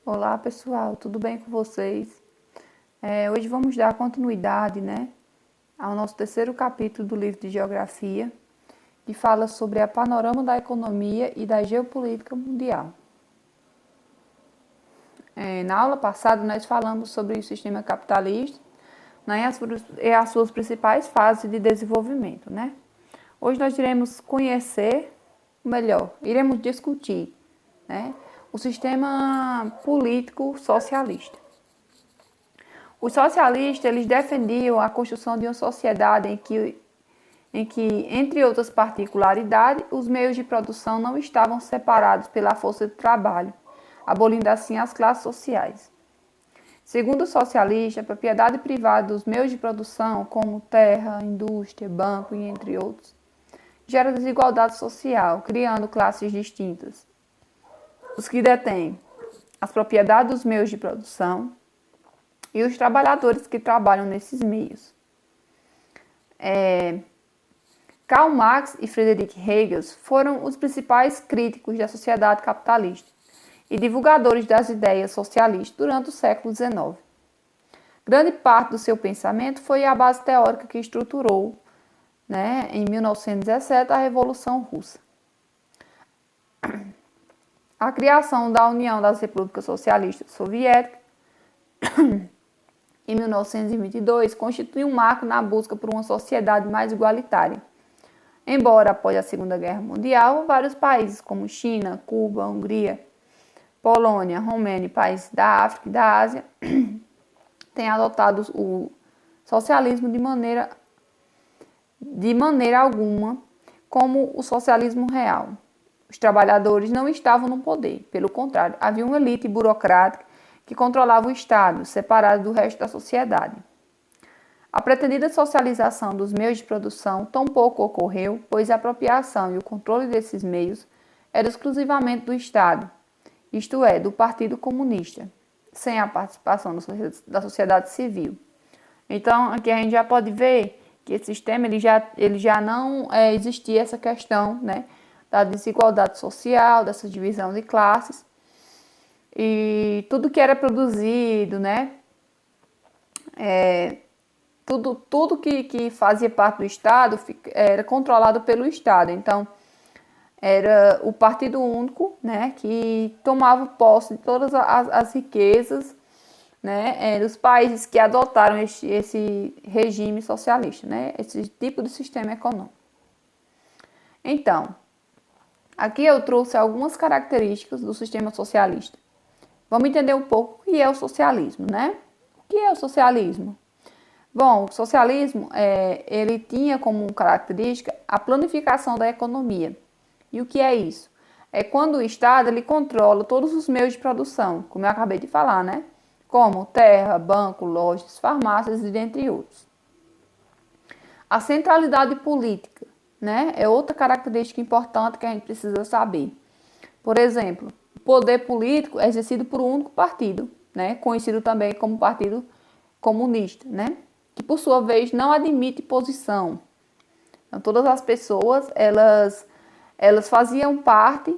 Olá pessoal, tudo bem com vocês? Hoje vamos dar continuidade, ao nosso terceiro capítulo do livro de Geografia, que fala sobre a panorama da economia e da geopolítica mundial. Na aula passada nós falamos sobre o sistema capitalista, e as suas principais fases de desenvolvimento, Hoje nós iremos iremos discutir, o sistema político socialista. Os socialistas, eles defendiam a construção de uma sociedade em que, entre outras particularidades, os meios de produção não estavam separados pela força de trabalho, abolindo assim as classes sociais. Segundo os socialistas, a propriedade privada dos meios de produção, como terra, indústria, banco e entre outros, gera desigualdade social, criando classes distintas. Os que detêm as propriedades dos meios de produção e os trabalhadores que trabalham nesses meios. Karl Marx e Friedrich Hegel foram os principais críticos da sociedade capitalista e divulgadores das ideias socialistas durante o século XIX. Grande parte do seu pensamento foi a base teórica que estruturou, em 1917, a Revolução Russa. A criação da União das Repúblicas Socialistas Soviéticas em 1922 constitui um marco na busca por uma sociedade mais igualitária. Embora, após a Segunda Guerra Mundial, vários países como China, Cuba, Hungria, Polônia, Romênia e países da África e da Ásia tenham adotado o socialismo de maneira alguma como o socialismo real. Os trabalhadores não estavam no poder, pelo contrário, havia uma elite burocrática que controlava o Estado, separado do resto da sociedade. A pretendida socialização dos meios de produção tampouco ocorreu, pois a apropriação e o controle desses meios era exclusivamente do Estado, isto é, do Partido Comunista, sem a participação da sociedade civil. Então, aqui a gente já pode ver que esse sistema ele já não existia essa questão, da desigualdade social, dessa divisão de classes, e tudo que era produzido, tudo que fazia parte do Estado era controlado pelo Estado. Então, era o Partido Único, que tomava posse de todas as riquezas, dos países que adotaram esse regime socialista, esse tipo de sistema econômico. Então, aqui eu trouxe algumas características do sistema socialista. Vamos entender um pouco o que é o socialismo, O que é o socialismo? Bom, o socialismo, ele tinha como característica a planificação da economia. E o que é isso? É quando o Estado ele controla todos os meios de produção, como eu acabei de falar, Como terra, banco, lojas, farmácias e dentre outros. A centralidade política, é outra característica importante que a gente precisa saber. Por exemplo, o poder político é exercido por um único partido, conhecido também como Partido Comunista, que por sua vez não admite posição. Então, todas as pessoas, elas faziam parte,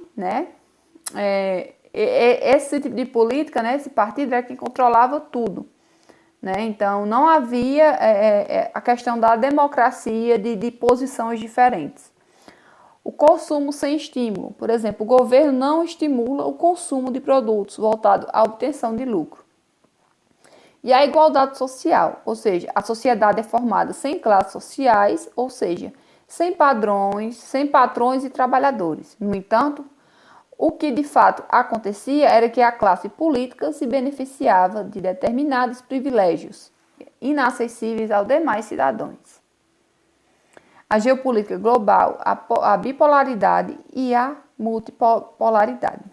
esse tipo de política, esse partido é quem controlava tudo. Então, não havia a questão da democracia de posições diferentes. O consumo sem estímulo. Por exemplo, o governo não estimula o consumo de produtos voltados à obtenção de lucro. E a igualdade social, ou seja, a sociedade é formada sem classes sociais, ou seja, sem patrões e trabalhadores. No entanto, o que de fato acontecia era que a classe política se beneficiava de determinados privilégios inacessíveis aos demais cidadãos. A geopolítica global, a bipolaridade e a multipolaridade.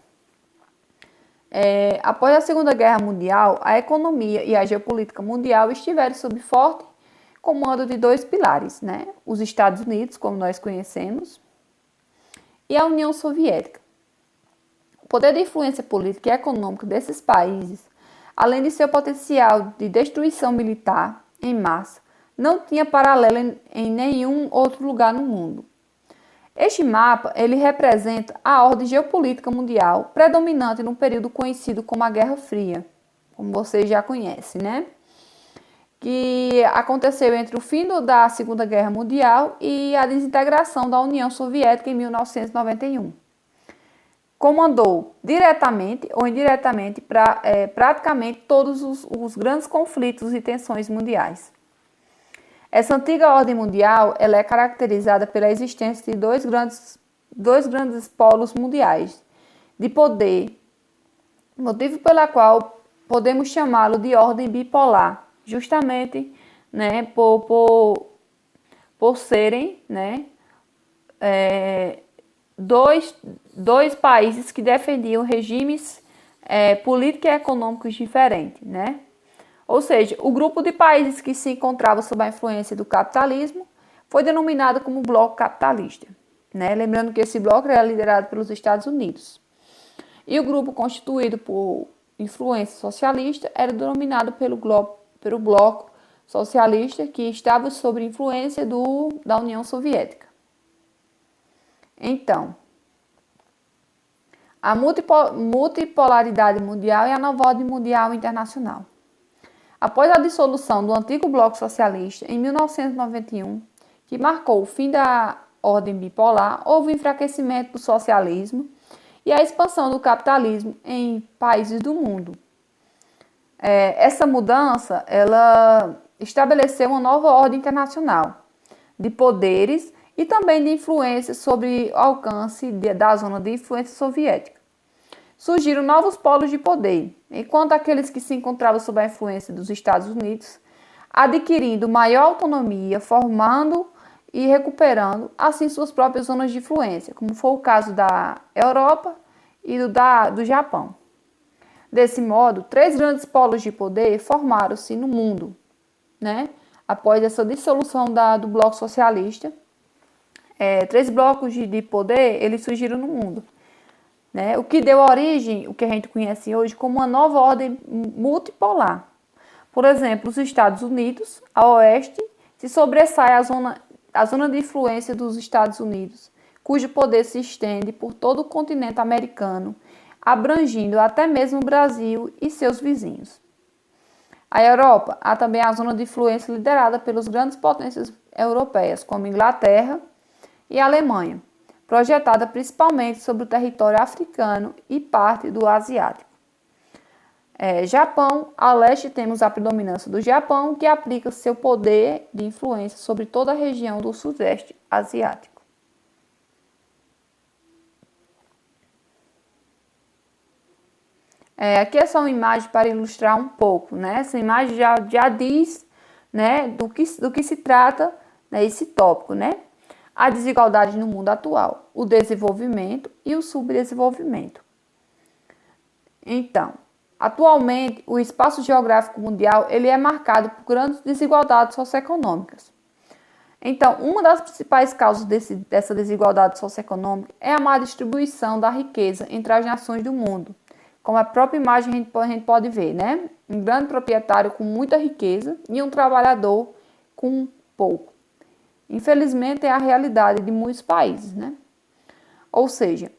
Após a Segunda Guerra Mundial, a economia e a geopolítica mundial estiveram sob forte comando de dois pilares, Os Estados Unidos, como nós conhecemos, e a União Soviética. O poder de influência política e econômica desses países, além de seu potencial de destruição militar em massa, não tinha paralelo em nenhum outro lugar no mundo. Este mapa ele representa a ordem geopolítica mundial predominante num período conhecido como a Guerra Fria, como vocês já conhecem, né? Que aconteceu entre o fim da Segunda Guerra Mundial e a desintegração da União Soviética em 1991. Comandou diretamente ou indiretamente praticamente todos os grandes conflitos e tensões mundiais. Essa antiga ordem mundial ela é caracterizada pela existência de dois grandes polos mundiais de poder, motivo pela qual podemos chamá-lo de ordem bipolar, justamente, né, por serem, né, dois países que defendiam regimes políticos e econômicos diferentes, né? Ou seja, o grupo de países que se encontrava sob a influência do capitalismo foi denominado como bloco capitalista, né? Lembrando que esse bloco era liderado pelos Estados Unidos. E o grupo constituído por influência socialista era denominado pelo bloco socialista, que estava sob influência da União Soviética. Então, a multipolaridade mundial e a nova ordem mundial internacional. Após a dissolução do antigo bloco socialista em 1991, que marcou o fim da ordem bipolar, houve o enfraquecimento do socialismo e a expansão do capitalismo em países do mundo. Essa mudança ela estabeleceu uma nova ordem internacional de poderes e também de influência sobre o alcance da zona de influência soviética. Surgiram novos polos de poder, enquanto aqueles que se encontravam sob a influência dos Estados Unidos, adquirindo maior autonomia, formando e recuperando, assim, suas próprias zonas de influência, como foi o caso da Europa e do Japão. Desse modo, 3 grandes polos de poder formaram-se no mundo, né? Após essa dissolução do bloco socialista, 3 blocos de poder eles surgiram no mundo, né? O que deu origem, o que a gente conhece hoje como uma nova ordem multipolar. Por exemplo, os Estados Unidos, a oeste, se sobressai a zona de influência dos Estados Unidos, cujo poder se estende por todo o continente americano, abrangindo até mesmo o Brasil e seus vizinhos. A Europa há também a zona de influência liderada pelas grandes potências europeias, como Inglaterra e Alemanha, projetada principalmente sobre o território africano e parte do asiático. Japão, a leste temos a predominância do Japão, que aplica seu poder de influência sobre toda a região do sudeste asiático. Aqui é só uma imagem para ilustrar um pouco, né? Essa imagem já diz, né, do que se trata, né, esse tópico, né? A desigualdade no mundo atual, o desenvolvimento e o subdesenvolvimento. Então, atualmente, o espaço geográfico mundial ele é marcado por grandes desigualdades socioeconômicas. Então, uma das principais causas dessa desigualdade socioeconômica é a má distribuição da riqueza entre as nações do mundo. Como a própria imagem a gente pode ver, né? Um grande proprietário com muita riqueza e um trabalhador com pouco. Infelizmente, é a realidade de muitos países, né? Ou seja,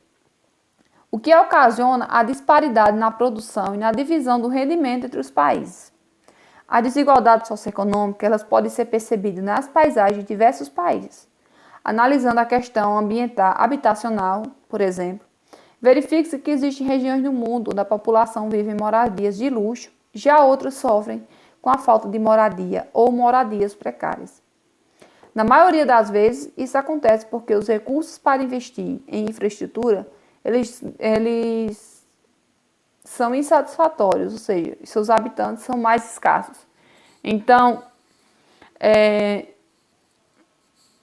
o que ocasiona a disparidade na produção e na divisão do rendimento entre os países. A desigualdade socioeconômica elas pode ser percebida nas paisagens de diversos países. Analisando a questão ambiental, habitacional, por exemplo, verifica-se que existem regiões do mundo onde a população vive em moradias de luxo, já outras sofrem com a falta de moradia ou moradias precárias. Na maioria das vezes, isso acontece porque os recursos para investir em infraestrutura, eles são insatisfatórios, ou seja, seus habitantes são mais escassos. Então,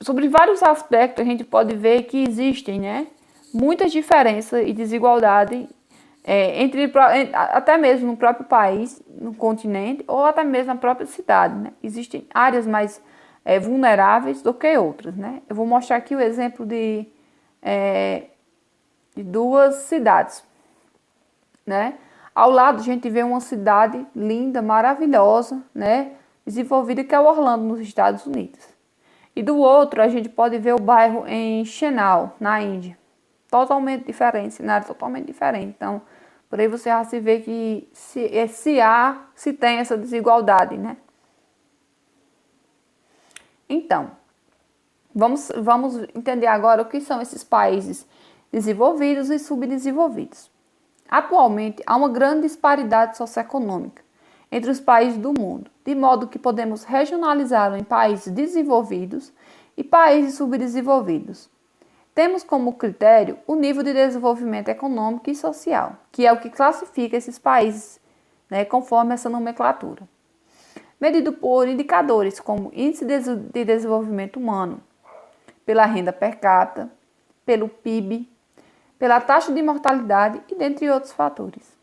sobre vários aspectos, a gente pode ver que existem, né, muitas diferenças e desigualdade até mesmo no próprio país, no continente, ou até mesmo na própria cidade, né? Existem áreas mais vulneráveis do que outras, né? Eu vou mostrar aqui o exemplo de 2 cidades, né? Ao lado a gente vê uma cidade linda, maravilhosa, né? Desenvolvida, que é o Orlando, nos Estados Unidos. E do outro, a gente pode ver o bairro em Chenal, na Índia. Totalmente diferente, cenário totalmente diferente. Então, por aí você já se vê que se tem essa desigualdade, né? Então, vamos entender agora o que são esses países desenvolvidos e subdesenvolvidos. Atualmente, há uma grande disparidade socioeconômica entre os países do mundo, de modo que podemos regionalizá-lo em países desenvolvidos e países subdesenvolvidos. Temos como critério o nível de desenvolvimento econômico e social, que é o que classifica esses países, né, conforme essa nomenclatura. Medido por indicadores como Índice de Desenvolvimento Humano, pela renda per capita, pelo PIB, pela taxa de mortalidade e dentre outros fatores.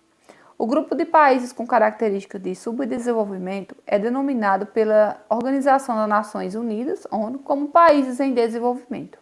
O grupo de países com características de subdesenvolvimento é denominado pela Organização das Nações Unidas, ONU, como países em desenvolvimento.